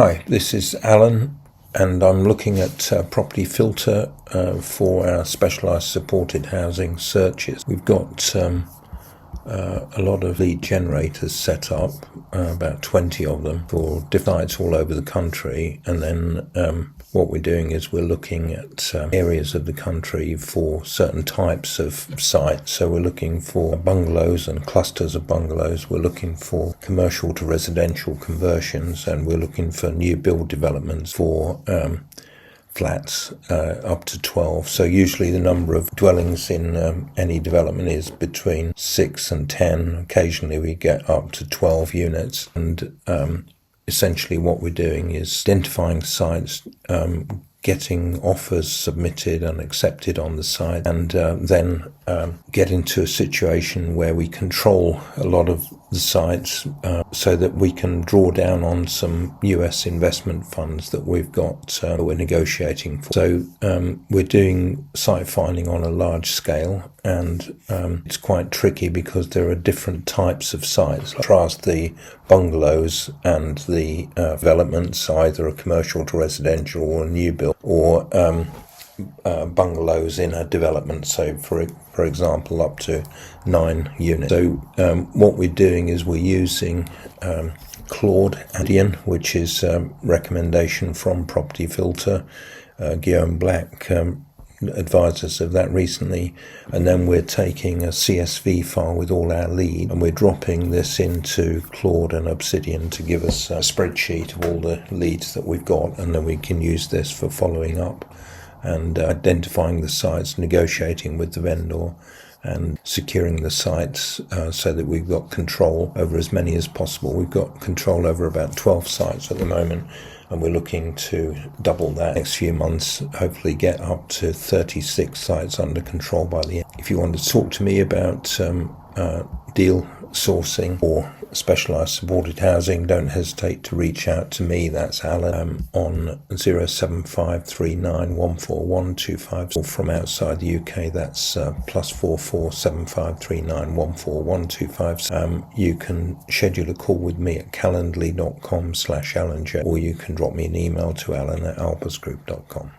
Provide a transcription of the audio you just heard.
Hi, this is Alan, and I'm looking at Property Filter for our specialised supported housing searches. We've got a lot of lead generators set up, about 20 of them, for different sites all over the country, and then what we're doing is we're looking at areas of the country for certain types of sites. So we're looking for bungalows and clusters of bungalows, we're looking for commercial to residential conversions, and we're looking for new build developments for flats up to 12. So usually the number of dwellings in any development is between 6 and 10. Occasionally we get up to 12 units, and essentially what we're doing is identifying sites, getting offers submitted and accepted on the site, and then get into a situation where we control a lot of the sites so that we can draw down on some US investment funds that we've got that we're negotiating for. So we're doing site finding on a large scale, and it's quite tricky because there are different types of sites. Contrast the bungalows and the developments, either a commercial to residential or a new build, or bungalows in a development, so for example up to 9 units. So what we're doing is we're using Claude Adian, which is a recommendation from Property Filter. Guillaume Black advised us of that recently, and then we're taking a CSV file with all our leads, and we're dropping this into Claude and Obsidian to give us a spreadsheet of all the leads that we've got, and then we can use this for following up and identifying the sites, negotiating with the vendor, and securing the sites so that we've got control over as many as possible. We've got control over about 12 sites at the moment, and we're looking to double that next few months, hopefully get up to 36 sites under control by the end. If you want to talk to me about deal sourcing or specialised supported housing, don't hesitate to reach out to me. That's Alan on 07539141125, or from outside the UK that's +44 7539141125. You can schedule a call with me at calendly.com/Alan, or you can drop me an email to alan@albusgroup.com.